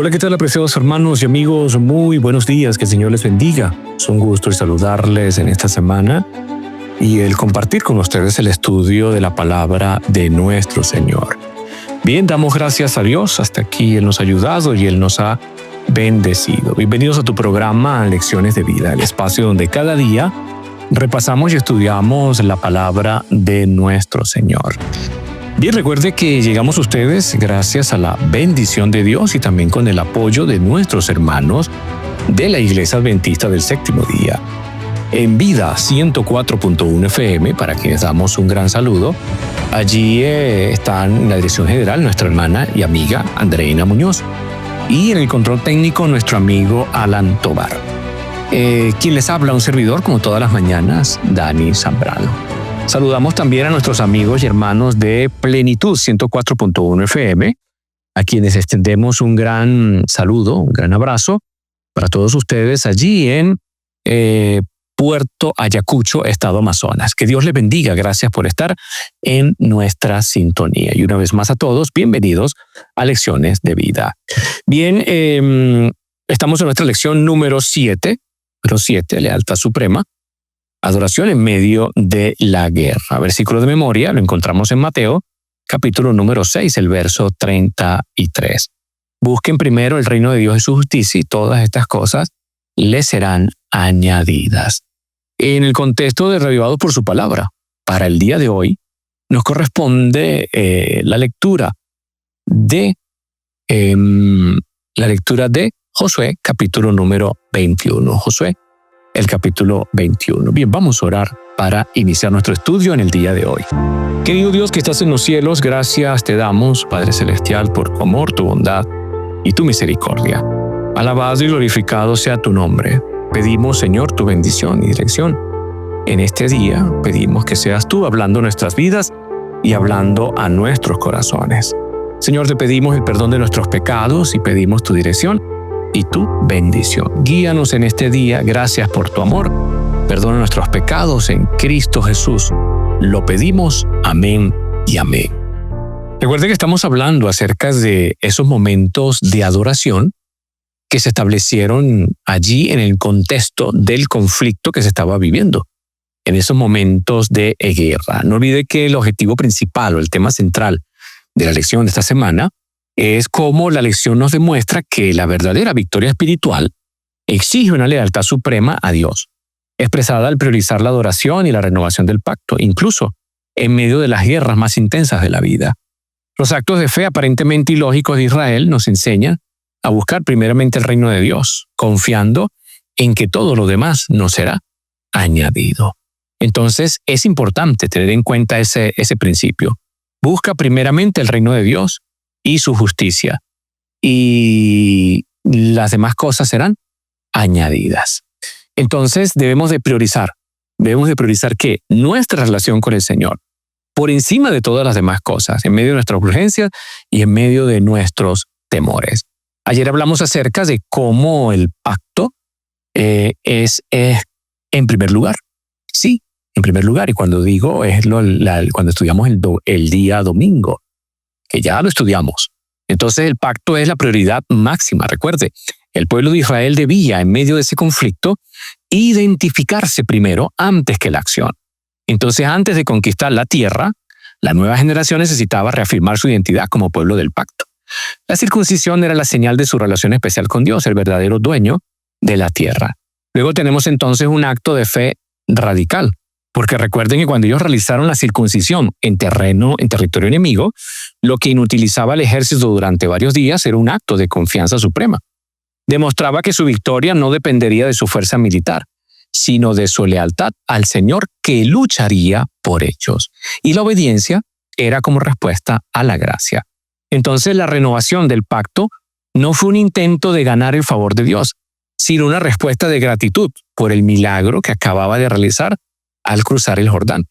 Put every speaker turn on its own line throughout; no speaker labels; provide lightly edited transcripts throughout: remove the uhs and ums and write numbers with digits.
Hola, ¿qué tal, apreciados hermanos y amigos? Muy buenos días, que el Señor les bendiga. Es un gusto saludarles en esta semana y el compartir con ustedes el estudio de la palabra de nuestro Señor. Bien, damos gracias a Dios. Hasta aquí Él nos ha ayudado y Él nos ha bendecido. Bienvenidos a tu programa Lecciones de Vida, el espacio donde cada día repasamos y estudiamos la palabra de nuestro Señor. Bien, recuerde que llegamos a ustedes gracias a la bendición de Dios y también con el apoyo de nuestros hermanos de la Iglesia Adventista del Séptimo Día. En Vida 104.1 FM, para quienes damos un gran saludo, allí están en la dirección general nuestra hermana y amiga Andreina Muñoz y en el control técnico nuestro amigo Alan Tobar. Quien les habla, un servidor, como todas las mañanas, Dani Zambrano. Saludamos también a nuestros amigos y hermanos de Plenitud 104.1 FM, a quienes extendemos un gran saludo, un gran abrazo para todos ustedes allí en Puerto Ayacucho, Estado Amazonas. Que Dios les bendiga. Gracias por estar en nuestra sintonía. Y una vez más a todos, bienvenidos a Lecciones de Vida. Bien, estamos en nuestra lección número 7, Lealtad Suprema. Adoración en medio de la guerra. Versículo de memoria lo encontramos en Mateo, capítulo número 6, el verso 33. Busquen primero el reino de Dios y su justicia y todas estas cosas les serán añadidas. En el contexto de Reavivados por su palabra, para el día de hoy, nos corresponde la lectura de Josué, capítulo número 21. Josué, el capítulo 21. Bien, vamos a orar para iniciar nuestro estudio en el día de hoy. Querido Dios que estás en los cielos, gracias te damos, Padre Celestial, por tu amor, tu bondad y tu misericordia. Alabado y glorificado sea tu nombre. Pedimos, Señor, tu bendición y dirección. En este día pedimos que seas tú hablando nuestras vidas y hablando a nuestros corazones. Señor, te pedimos el perdón de nuestros pecados y pedimos tu dirección y tu bendición. Guíanos en este día. Gracias por tu amor. Perdona nuestros pecados en Cristo Jesús. Lo pedimos. Amén y amén. Recuerde que estamos hablando acerca de esos momentos de adoración que se establecieron allí en el contexto del conflicto que se estaba viviendo, en esos momentos de guerra. No olvide que el objetivo principal o el tema central de la lección de esta semana es cómo la lección nos demuestra que la verdadera victoria espiritual exige una lealtad suprema a Dios, expresada al priorizar la adoración y la renovación del pacto, incluso en medio de las guerras más intensas de la vida. Los actos de fe aparentemente ilógicos de Israel nos enseñan a buscar primeramente el reino de Dios, confiando en que todo lo demás nos será añadido. Entonces es importante tener en cuenta ese principio. Busca primeramente el reino de Dios y su justicia, y las demás cosas serán añadidas. Entonces debemos de priorizar que nuestra relación con el Señor, por encima de todas las demás cosas, en medio de nuestras urgencias y en medio de nuestros temores. Ayer hablamos acerca de cómo el pacto es en primer lugar. Sí, en primer lugar, y cuando digo cuando estudiamos el día domingo, que ya lo estudiamos. Entonces el pacto es la prioridad máxima. Recuerde, el pueblo de Israel debía, en medio de ese conflicto, identificarse primero antes que la acción. Entonces, antes de conquistar la tierra, la nueva generación necesitaba reafirmar su identidad como pueblo del pacto. La circuncisión era la señal de su relación especial con Dios, el verdadero dueño de la tierra. Luego tenemos entonces un acto de fe radical, porque recuerden que cuando ellos realizaron la circuncisión en territorio enemigo, lo que inutilizaba el ejército durante varios días era un acto de confianza suprema. Demostraba que su victoria no dependería de su fuerza militar, sino de su lealtad al Señor que lucharía por ellos. Y la obediencia era como respuesta a la gracia. Entonces la renovación del pacto no fue un intento de ganar el favor de Dios, sino una respuesta de gratitud por el milagro que acababa de realizar al cruzar el Jordán.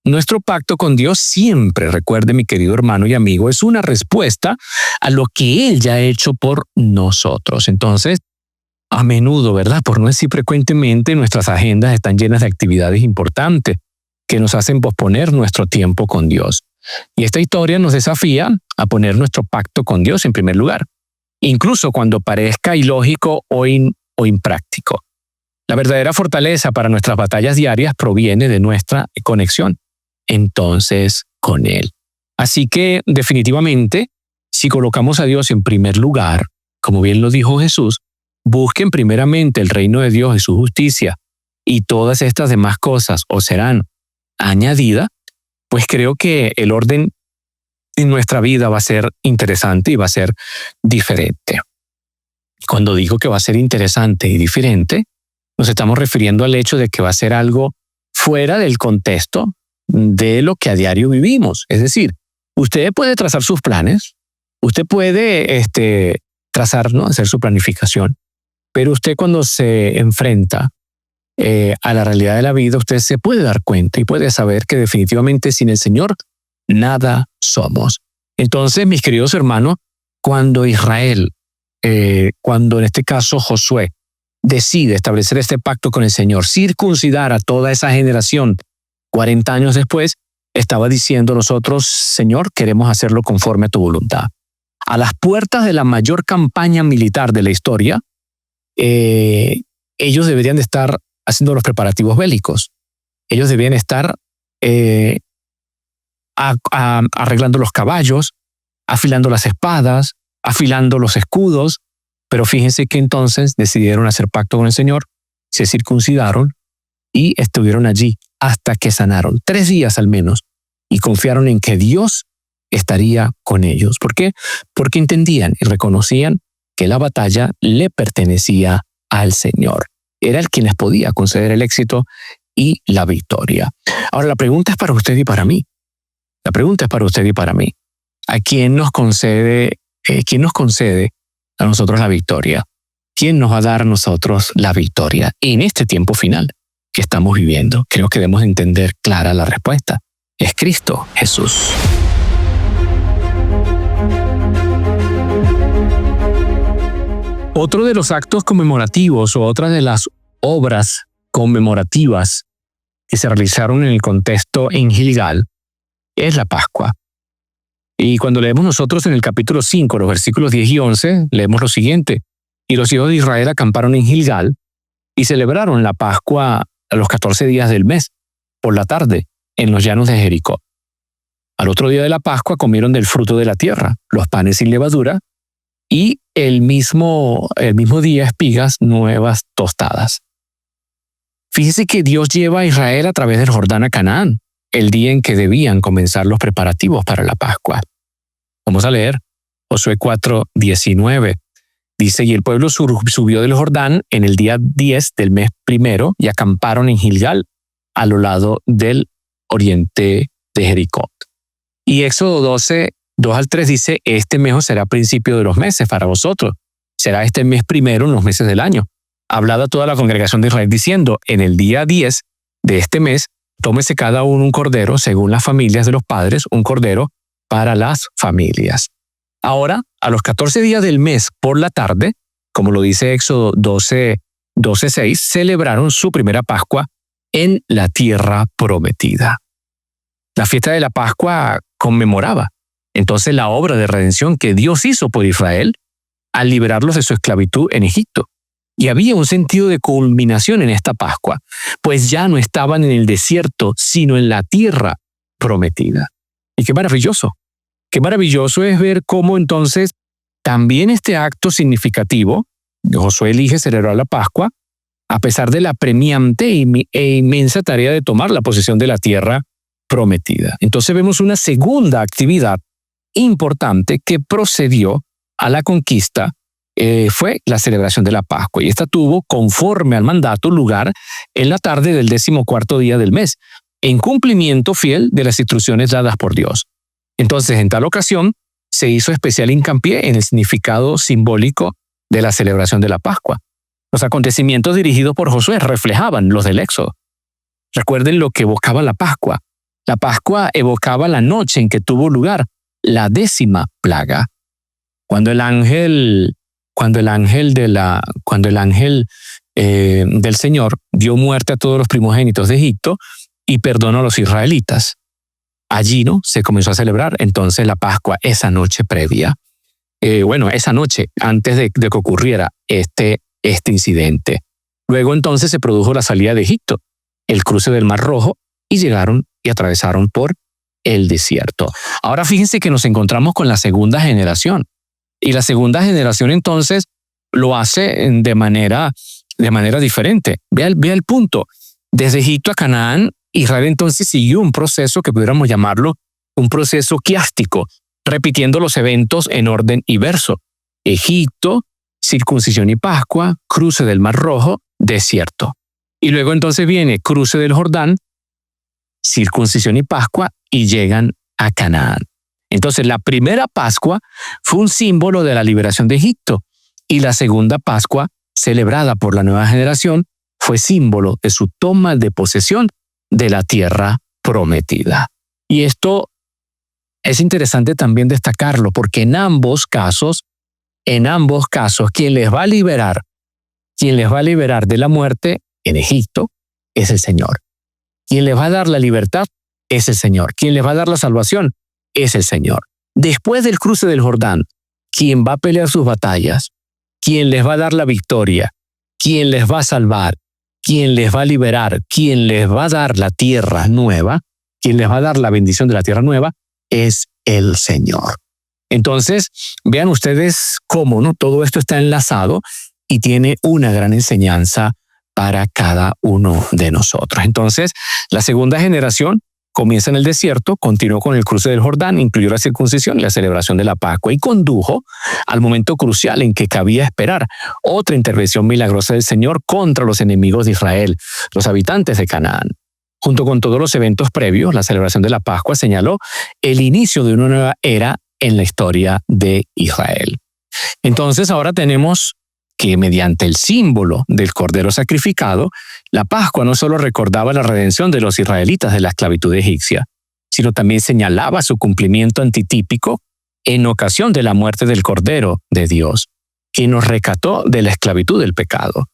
Nuestro pacto con Dios siempre, recuerde mi querido hermano y amigo, es una respuesta a lo que Él ya ha hecho por nosotros. Entonces, a menudo, ¿verdad? Por no decir frecuentemente, nuestras agendas están llenas de actividades importantes que nos hacen posponer nuestro tiempo con Dios. Y esta historia nos desafía a poner nuestro pacto con Dios en primer lugar incluso cuando parezca ilógico o impráctico. La verdadera fortaleza para nuestras batallas diarias proviene de nuestra conexión, entonces, con Él. Así que, definitivamente, si colocamos a Dios en primer lugar, como bien lo dijo Jesús, busquen primeramente el reino de Dios y su justicia, y todas estas demás cosas os serán añadidas, pues creo que el orden en nuestra vida va a ser interesante y va a ser diferente. Cuando digo que va a ser interesante y diferente, nos estamos refiriendo al hecho de que va a ser algo fuera del contexto de lo que a diario vivimos. Es decir, usted puede trazar sus planes, usted puede trazar, ¿no?, hacer su planificación, pero usted cuando se enfrenta a la realidad de la vida, usted se puede dar cuenta y puede saber que definitivamente sin el Señor nada somos. Entonces, mis queridos hermanos, cuando Israel, cuando en este caso Josué, decide establecer este pacto con el Señor, circuncidar a toda esa generación 40 años después, estaba diciendo: nosotros, Señor, queremos hacerlo conforme a tu voluntad. A las puertas de la mayor campaña militar de la historia, ellos deberían de estar haciendo los preparativos bélicos. Ellos debían estar arreglando los caballos, afilando las espadas, afilando los escudos, pero fíjense que entonces decidieron hacer pacto con el Señor, se circuncidaron y estuvieron allí hasta que sanaron, 3 días al menos, y confiaron en que Dios estaría con ellos. ¿Por qué? Porque entendían y reconocían que la batalla le pertenecía al Señor. Era el quien les podía conceder el éxito y la victoria. Ahora, la pregunta es para usted y para mí. La pregunta es para usted y para mí. ¿A quién nos concede a nosotros la victoria? ¿Quién nos va a dar a nosotros la victoria en este tiempo final que estamos viviendo? Creo que debemos entender clara la respuesta. Es Cristo Jesús. Otro de los actos conmemorativos o otra de las obras conmemorativas que se realizaron en el contexto en Gilgal es la Pascua. Y cuando leemos nosotros en el capítulo 5, los versículos 10 y 11, leemos lo siguiente: y los hijos de Israel acamparon en Gilgal y celebraron la Pascua a los 14 días del mes, por la tarde, en los llanos de Jericó. Al otro día de la Pascua comieron del fruto de la tierra, los panes sin levadura, y el mismo día espigas nuevas tostadas. Fíjese que Dios lleva a Israel a través del Jordán a Canaán, el día en que debían comenzar los preparativos para la Pascua. Vamos a leer Josué 4:19. Dice: y el pueblo subió del Jordán en el día 10 del mes primero y acamparon en Gilgal, a lo lado del oriente de Jericó. Y Éxodo 12, 2 al 3 dice: este mes será principio de los meses para vosotros. Será este mes primero en los meses del año. Hablad a toda la congregación de Israel diciendo: en el día 10 de este mes, tómese cada uno un cordero según las familias de los padres, un cordero para las familias. Ahora, a los 14 días del mes por la tarde, como lo dice Éxodo 12:6, celebraron su primera Pascua en la tierra prometida. La fiesta de la Pascua conmemoraba entonces la obra de redención que Dios hizo por Israel al liberarlos de su esclavitud en Egipto. Y había un sentido de culminación en esta Pascua, pues ya no estaban en el desierto, sino en la tierra prometida. Y qué maravilloso es ver cómo entonces también este acto significativo, Josué elige celebrar la Pascua, a pesar de la premiante e inmensa tarea de tomar la posesión de la tierra prometida. Entonces vemos una segunda actividad importante que procedió a la conquista, fue la celebración de la Pascua, y esta tuvo, conforme al mandato, lugar en la tarde del 14º día del mes, en cumplimiento fiel de las instrucciones dadas por Dios. Entonces, en tal ocasión, se hizo especial hincapié en el significado simbólico de la celebración de la Pascua. Los acontecimientos dirigidos por Josué reflejaban los del Éxodo. Recuerden lo que evocaba la Pascua. La Pascua evocaba la noche en que tuvo lugar la 10ª plaga, cuando el ángel del Señor dio muerte a todos los primogénitos de Egipto y perdonó a los israelitas. Allí, ¿no?, se comenzó a celebrar entonces la Pascua esa noche previa. esa noche, antes de que ocurriera este incidente. Luego entonces se produjo la salida de Egipto, el cruce del Mar Rojo, y llegaron y atravesaron por el desierto. Ahora fíjense que nos encontramos con la segunda generación. Y la segunda generación entonces lo hace de manera diferente. Vea el punto. Desde Egipto a Canaán, Israel entonces siguió un proceso que pudiéramos llamarlo un proceso quiástico, repitiendo los eventos en orden y verso. Egipto, circuncisión y Pascua, cruce del Mar Rojo, desierto. Y luego entonces viene cruce del Jordán, circuncisión y Pascua, y llegan a Canaán. Entonces la primera Pascua fue un símbolo de la liberación de Egipto, y la segunda Pascua, celebrada por la nueva generación, fue símbolo de su toma de posesión de la tierra prometida. Y esto es interesante también destacarlo, porque en ambos casos, quien les va a liberar de la muerte en Egipto es el Señor. Quien les va a dar la libertad es el Señor. Quien les va a dar la salvación es el Señor. Después del cruce del Jordán, quien va a pelear sus batallas, quien les va a dar la victoria, quien les va a salvar, quien les va a liberar, quien les va a dar la tierra nueva, quien les va a dar la bendición de la tierra nueva, es el Señor. Entonces, vean ustedes cómo, ¿no? Todo esto está enlazado y tiene una gran enseñanza para cada uno de nosotros. Entonces, la segunda generación comienza en el desierto, continuó con el cruce del Jordán, incluyó la circuncisión y la celebración de la Pascua y condujo al momento crucial en que cabía esperar otra intervención milagrosa del Señor contra los enemigos de Israel, los habitantes de Canaán. Junto con todos los eventos previos, la celebración de la Pascua señaló el inicio de una nueva era en la historia de Israel. Entonces ahora tenemos que mediante el símbolo del Cordero sacrificado, la Pascua no solo recordaba la redención de los israelitas de la esclavitud egipcia, sino también señalaba su cumplimiento antitípico en ocasión de la muerte del Cordero de Dios, que nos rescató de la esclavitud del pecado.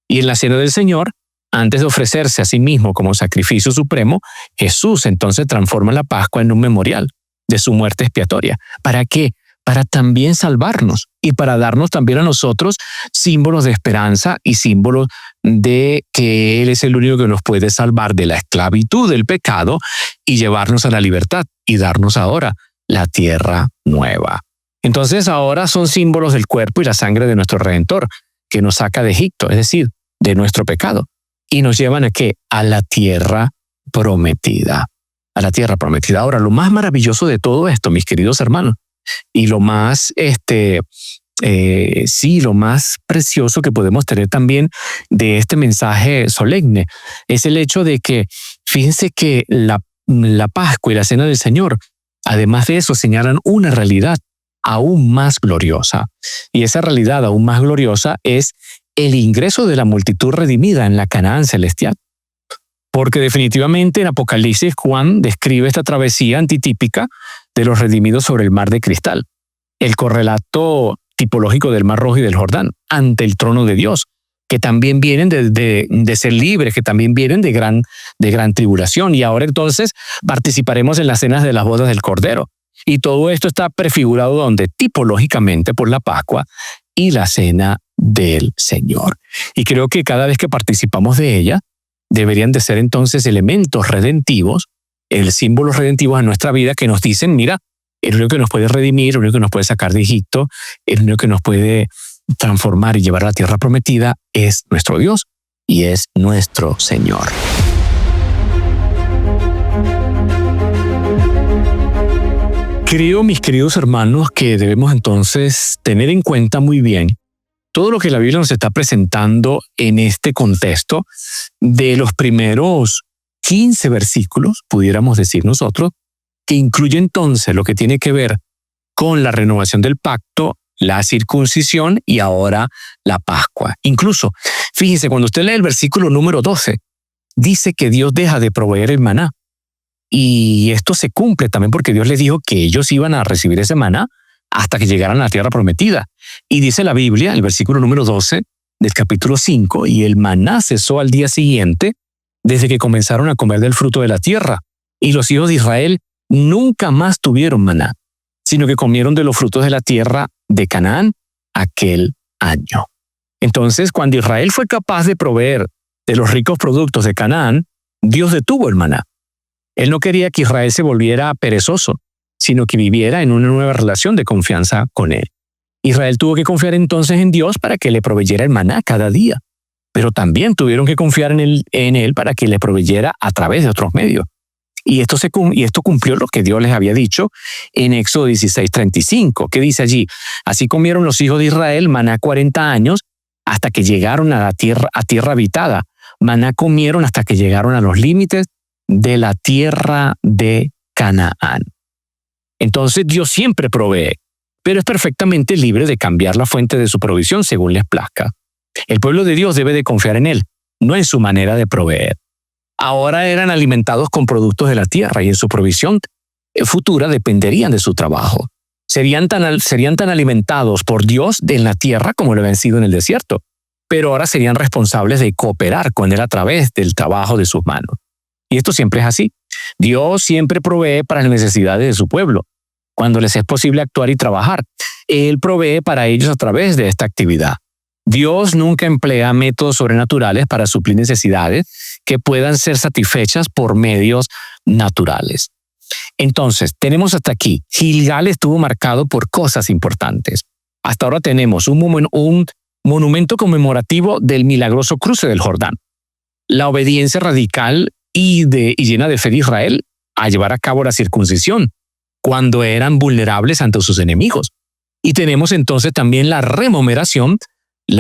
Y en la cena del Señor, antes de ofrecerse a sí mismo como sacrificio supremo, Jesús entonces transforma la Pascua en un memorial de su muerte expiatoria. ¿Para qué? Para también salvarnos y para darnos también a nosotros símbolos de esperanza y símbolos de que Él es el único que nos puede salvar de la esclavitud del pecado y llevarnos a la libertad y darnos ahora la tierra nueva. Entonces ahora son símbolos del cuerpo y la sangre de nuestro Redentor, que nos saca de Egipto, es decir, de nuestro pecado, y nos llevan ¿a qué? A la tierra prometida. A la tierra prometida. Ahora, lo más maravilloso de todo esto, mis queridos hermanos, y lo más, lo más precioso que podemos tener también de este mensaje solemne es el hecho de que, fíjense que la Pascua y la Cena del Señor, además de eso, señalan una realidad aún más gloriosa. Y esa realidad aún más gloriosa es el ingreso de la multitud redimida en la Canaán celestial. Porque definitivamente en Apocalipsis Juan describe esta travesía antitípica de los redimidos sobre el mar de cristal, el correlato tipológico del Mar Rojo y del Jordán, ante el trono de Dios, que también vienen de ser libres, que también vienen de gran tribulación. Y ahora entonces participaremos en las cenas de las bodas del Cordero. Y todo esto está prefigurado donde tipológicamente por la Pascua y la Cena del Señor. Y creo que cada vez que participamos de ella, deberían de ser entonces elementos redentivos, símbolos redentivos en nuestra vida que nos dicen, mira, el único que nos puede redimir, el único que nos puede sacar de Egipto, el único que nos puede transformar y llevar a la tierra prometida es nuestro Dios y es nuestro Señor. Creo, mis queridos hermanos, que debemos entonces tener en cuenta muy bien todo lo que la Biblia nos está presentando en este contexto de los primeros 15 versículos, pudiéramos decir nosotros, que incluye entonces lo que tiene que ver con la renovación del pacto, la circuncisión y ahora la Pascua. Incluso, fíjese, cuando usted lee el versículo número 12, dice que Dios deja de proveer el maná. Y esto se cumple también porque Dios les dijo que ellos iban a recibir ese maná hasta que llegaran a la tierra prometida. Y dice la Biblia, el versículo número 12 del capítulo 5, y el maná cesó al día siguiente desde que comenzaron a comer del fruto de la tierra. Y los hijos de Israel nunca más tuvieron maná, sino que comieron de los frutos de la tierra de Canaán aquel año. Entonces, cuando Israel fue capaz de proveer de los ricos productos de Canaán, Dios detuvo el maná. Él no quería que Israel se volviera perezoso, sino que viviera en una nueva relación de confianza con él. Israel tuvo que confiar entonces en Dios para que le proveyera el maná cada día, pero también tuvieron que confiar en él para que le proveyera a través de otros medios. Y esto cumplió lo que Dios les había dicho en Éxodo 16:35, que dice allí: así comieron los hijos de Israel maná 40 años hasta que llegaron a tierra habitada. Maná comieron hasta que llegaron a los límites de la tierra de Canaán. Entonces Dios siempre provee, pero es perfectamente libre de cambiar la fuente de su provisión según les plazca. El pueblo de Dios debe de confiar en Él, no en su manera de proveer. Ahora eran alimentados con productos de la tierra y en su provisión futura dependerían de su trabajo. Serían tan alimentados por Dios en la tierra como lo habían sido en el desierto, pero ahora serían responsables de cooperar con Él a través del trabajo de sus manos. Y esto siempre es así. Dios siempre provee para las necesidades de su pueblo. Cuando les es posible actuar y trabajar, Él provee para ellos a través de esta actividad. Dios nunca emplea métodos sobrenaturales para suplir necesidades que puedan ser satisfechas por medios naturales. Entonces, tenemos hasta aquí. Gilgal estuvo marcado por cosas importantes. Hasta ahora tenemos un monumento conmemorativo del milagroso cruce del Jordán, la obediencia radical y llena de fe de Israel a llevar a cabo la circuncisión cuando eran vulnerables ante sus enemigos. Y tenemos entonces también la rememoración de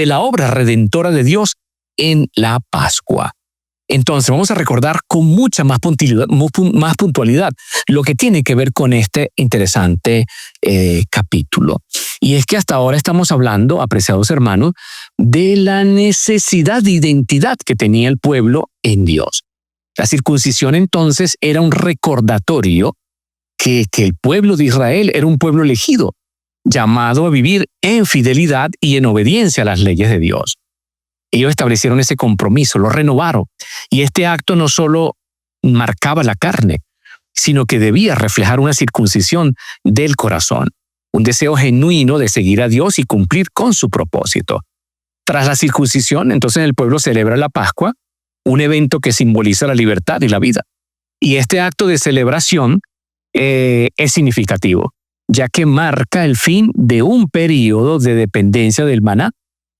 la obra redentora de Dios en la Pascua. Entonces vamos a recordar con mucha más puntualidad lo que tiene que ver con este interesante capítulo. Y es que hasta ahora estamos hablando, apreciados hermanos, de la necesidad de identidad que tenía el pueblo en Dios. La circuncisión entonces era un recordatorio que el pueblo de Israel era un pueblo elegido, llamado a vivir en fidelidad y en obediencia a las leyes de Dios. Ellos establecieron ese compromiso, lo renovaron, y este acto no solo marcaba la carne, sino que debía reflejar una circuncisión del corazón, un deseo genuino de seguir a Dios y cumplir con su propósito. Tras la circuncisión, entonces el pueblo celebra la Pascua, un evento que simboliza la libertad y la vida. Y este acto de celebración es significativo, ya que marca el fin de un periodo de dependencia del maná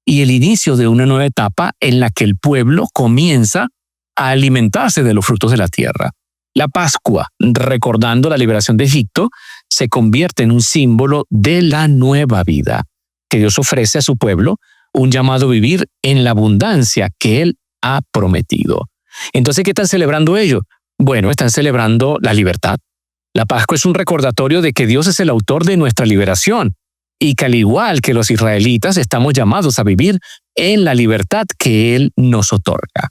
y el inicio de una nueva etapa en la que el pueblo comienza a alimentarse de los frutos de la tierra. La Pascua, recordando la liberación de Egipto, se convierte en un símbolo de la nueva vida que Dios ofrece a su pueblo, un llamado a vivir en la abundancia que Él ha prometido. Entonces, ¿qué están celebrando ellos? Bueno, están celebrando la libertad. La Pascua es un recordatorio de que Dios es el autor de nuestra liberación y que al igual que los israelitas estamos llamados a vivir en la libertad que Él nos otorga.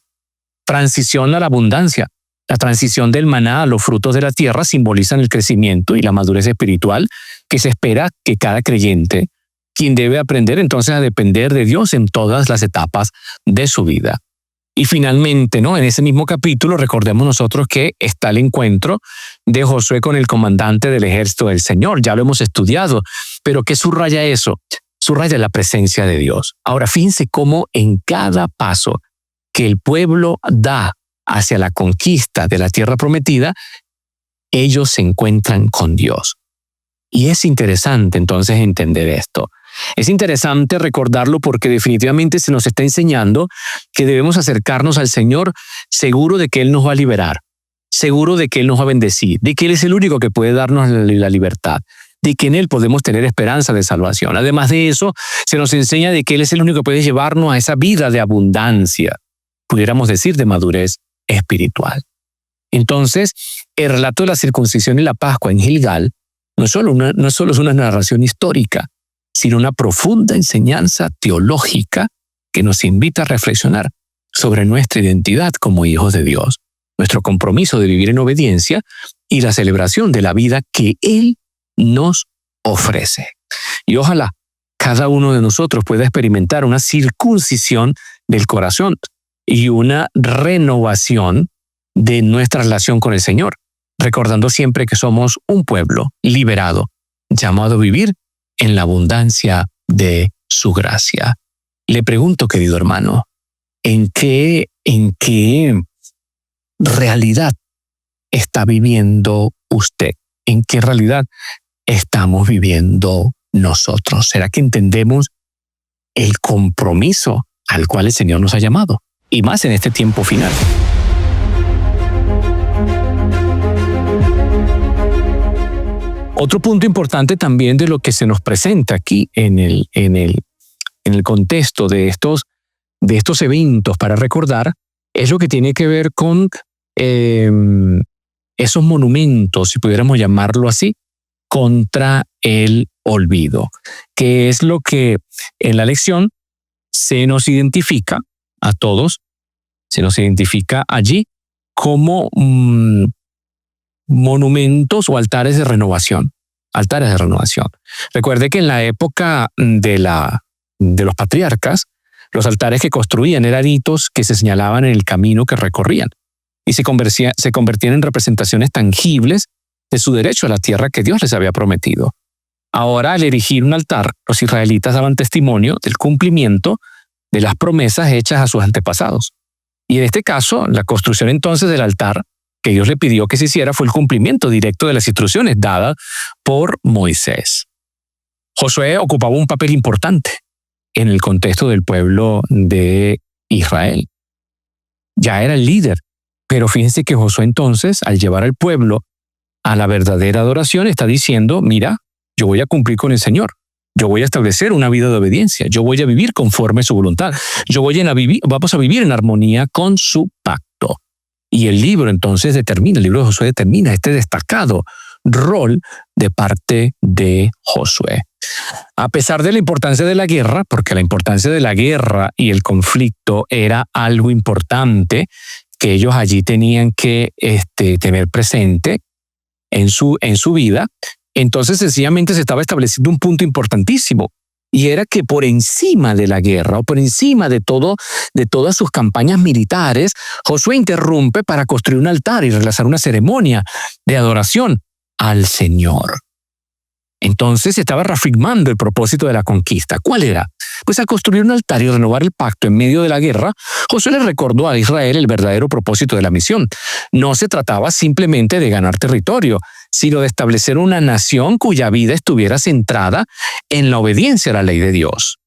Transición a la abundancia. La transición del maná a los frutos de la tierra simbolizan el crecimiento y la madurez espiritual que se espera que cada creyente, quien debe aprender entonces a depender de Dios en todas las etapas de su vida. Y finalmente, en ese mismo capítulo, recordemos nosotros que está el encuentro de Josué con el comandante del ejército del Señor. Ya lo hemos estudiado, pero ¿qué subraya eso? Subraya la presencia de Dios. Ahora, fíjense cómo en cada paso que el pueblo da hacia la conquista de la tierra prometida, ellos se encuentran con Dios. Y es interesante entonces entender esto. Es interesante recordarlo porque definitivamente se nos está enseñando que debemos acercarnos al Señor seguro de que Él nos va a liberar, seguro de que Él nos va a bendecir, de que Él es el único que puede darnos la libertad, de que en Él podemos tener esperanza de salvación. Además de eso, se nos enseña de que Él es el único que puede llevarnos a esa vida de abundancia, pudiéramos decir de madurez espiritual. Entonces, el relato de la circuncisión y la Pascua en Gilgal no solo es una narración histórica, sino una profunda enseñanza teológica que nos invita a reflexionar sobre nuestra identidad como hijos de Dios, nuestro compromiso de vivir en obediencia y la celebración de la vida que Él nos ofrece. Y ojalá cada uno de nosotros pueda experimentar una circuncisión del corazón y una renovación de nuestra relación con el Señor, recordando siempre que somos un pueblo liberado, llamado a vivir en la abundancia de su gracia. Le pregunto, querido hermano, ¿en qué realidad está viviendo usted? ¿En qué realidad estamos viviendo nosotros? ¿Será que entendemos el compromiso al cual el Señor nos ha llamado? Y más en este tiempo final. Otro punto importante también de lo que se nos presenta aquí en el contexto de estos eventos para recordar es lo que tiene que ver con esos monumentos, si pudiéramos llamarlo así, contra el olvido, que es lo que en la lección se nos identifica a todos, se nos identifica allí como monumentos o altares de renovación. Altares de renovación. Recuerde que en la época de los patriarcas, los altares que construían eran hitos que se señalaban en el camino que recorrían y se convertían en representaciones tangibles de su derecho a la tierra que Dios les había prometido. Ahora, al erigir un altar, los israelitas daban testimonio del cumplimiento de las promesas hechas a sus antepasados. Y en este caso, la construcción entonces del altar que Dios le pidió que se hiciera fue el cumplimiento directo de las instrucciones dadas por Moisés. Josué ocupaba un papel importante en el contexto del pueblo de Israel. Ya era el líder, pero fíjense que Josué entonces, al llevar al pueblo a la verdadera adoración, está diciendo, mira, yo voy a cumplir con el Señor. Yo voy a establecer una vida de obediencia. Yo voy a vivir conforme a su voluntad. Vamos a vivir en armonía con su pacto. Y el libro entonces el libro de Josué determina este destacado rol de parte de Josué. A pesar de la importancia de la guerra, porque la importancia de la guerra y el conflicto era algo importante que ellos allí tenían que tener presente en su vida, entonces sencillamente se estaba estableciendo un punto importantísimo. Y era que por encima de la guerra o por encima de todas sus campañas militares, Josué interrumpe para construir un altar y realizar una ceremonia de adoración al Señor. Entonces se estaba reafirmando el propósito de la conquista. ¿Cuál era? Pues al construir un altar y renovar el pacto en medio de la guerra, Josué le recordó a Israel el verdadero propósito de la misión. No se trataba simplemente de ganar territorio, sino de establecer una nación cuya vida estuviera centrada en la obediencia a la ley de Dios.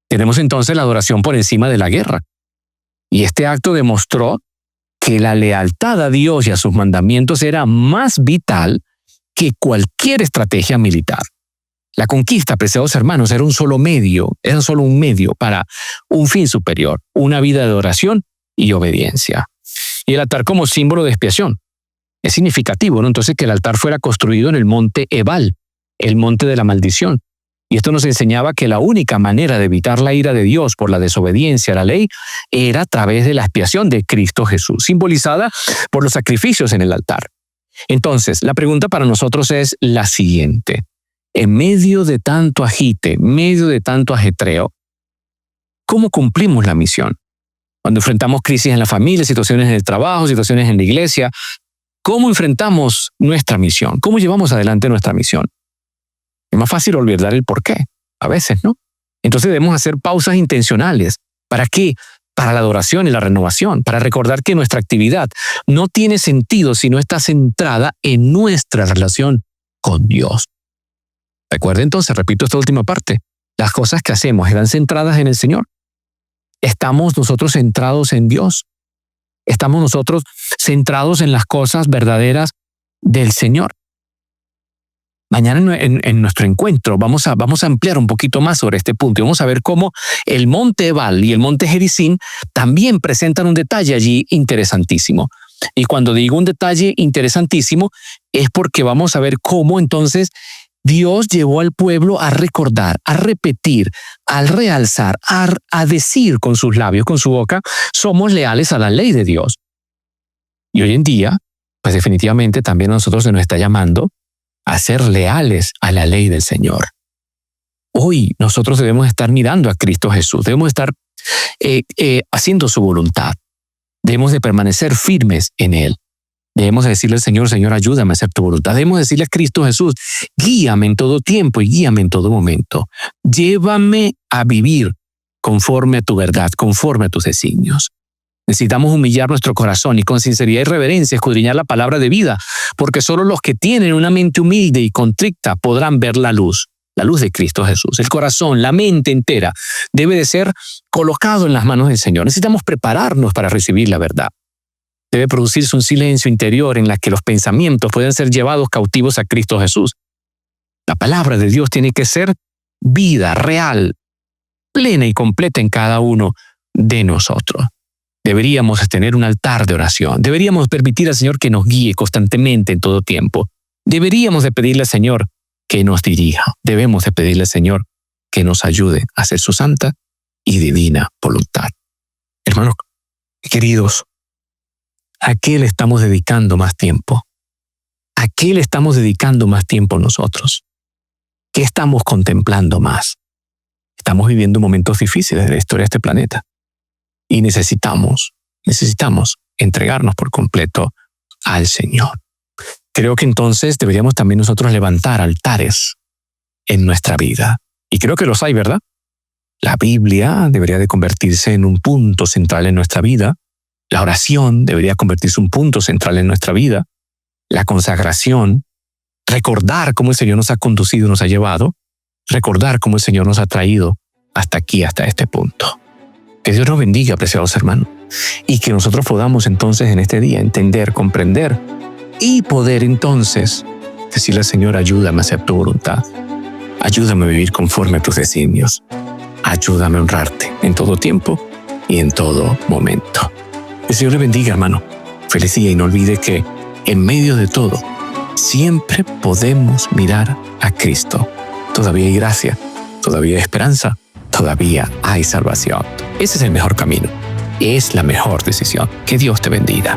Tenemos entonces la adoración por encima de la guerra. Y este acto demostró que la lealtad a Dios y a sus mandamientos era más vital que cualquier estrategia militar. La conquista, apreciados hermanos, era solo un medio para un fin superior, una vida de adoración y obediencia. Y el altar como símbolo de expiación. Es significativo, ¿no? Entonces que el altar fuera construido en el monte Ebal, el monte de la maldición. Y esto nos enseñaba que la única manera de evitar la ira de Dios por la desobediencia a la ley era a través de la expiación de Cristo Jesús, simbolizada por los sacrificios en el altar. Entonces, la pregunta para nosotros es la siguiente. En medio de tanto agite, en medio de tanto ajetreo, ¿cómo cumplimos la misión? Cuando enfrentamos crisis en la familia, situaciones en el trabajo, situaciones en la iglesia, ¿cómo enfrentamos nuestra misión? ¿Cómo llevamos adelante nuestra misión? Es más fácil olvidar el porqué, a veces, ¿no? Entonces debemos hacer pausas intencionales. ¿Para qué? Para la adoración y la renovación, para recordar que nuestra actividad no tiene sentido si no está centrada en nuestra relación con Dios. Recuerde entonces, repito esta última parte, las cosas que hacemos están centradas en el Señor. ¿Estamos nosotros centrados en Dios? ¿Estamos nosotros centrados en las cosas verdaderas del Señor? Mañana en nuestro encuentro vamos a ampliar un poquito más sobre este punto y vamos a ver cómo el monte Ebal y el monte Gerizim también presentan un detalle allí interesantísimo. Y cuando digo un detalle interesantísimo es porque vamos a ver cómo entonces Dios llevó al pueblo a recordar, a repetir, a realzar, a decir con sus labios, con su boca, somos leales a la ley de Dios. Y hoy en día, pues definitivamente también a nosotros se nos está llamando a ser leales a la ley del Señor. Hoy nosotros debemos estar mirando a Cristo Jesús, debemos estar haciendo su voluntad, debemos de permanecer firmes en Él, Debemos decirle al Señor, Señor, ayúdame a hacer tu voluntad. Debemos decirle a Cristo Jesús, guíame en todo tiempo y guíame en todo momento. Llévame a vivir conforme a tu verdad, conforme a tus designios. Necesitamos humillar nuestro corazón y con sinceridad y reverencia escudriñar la palabra de vida, porque solo los que tienen una mente humilde y contrita podrán ver la luz de Cristo Jesús. El corazón, la mente entera debe de ser colocado en las manos del Señor. Necesitamos prepararnos para recibir la verdad. Debe producirse un silencio interior en la que los pensamientos pueden ser llevados cautivos a Cristo Jesús. La palabra de Dios tiene que ser vida real, plena y completa en cada uno de nosotros. Deberíamos tener un altar de oración. Deberíamos permitir al Señor que nos guíe constantemente en todo tiempo. Deberíamos de pedirle al Señor que nos dirija. Debemos de pedirle al Señor que nos ayude a hacer su santa y divina voluntad. Hermanos queridos, ¿a qué le estamos dedicando más tiempo? ¿A qué le estamos dedicando más tiempo nosotros? ¿Qué estamos contemplando más? Estamos viviendo momentos difíciles de la historia de este planeta. Y necesitamos entregarnos por completo al Señor. Creo que entonces deberíamos también nosotros levantar altares en nuestra vida. Y creo que los hay, ¿verdad? La Biblia debería de convertirse en un punto central en nuestra vida. La oración debería convertirse en un punto central en nuestra vida. La consagración, recordar cómo el Señor nos ha conducido, nos ha llevado, recordar cómo el Señor nos ha traído hasta aquí, hasta este punto. Que Dios nos bendiga, apreciados hermanos, y que nosotros podamos entonces en este día entender, comprender y poder entonces decirle al Señor, ayúdame a hacer tu voluntad, ayúdame a vivir conforme a tus designios, ayúdame a honrarte en todo tiempo y en todo momento. El Señor le bendiga, hermano. Feliz día y no olvide que en medio de todo siempre podemos mirar a Cristo. Todavía hay gracia, todavía hay esperanza, todavía hay salvación. Ese es el mejor camino. Es la mejor decisión. Que Dios te bendiga.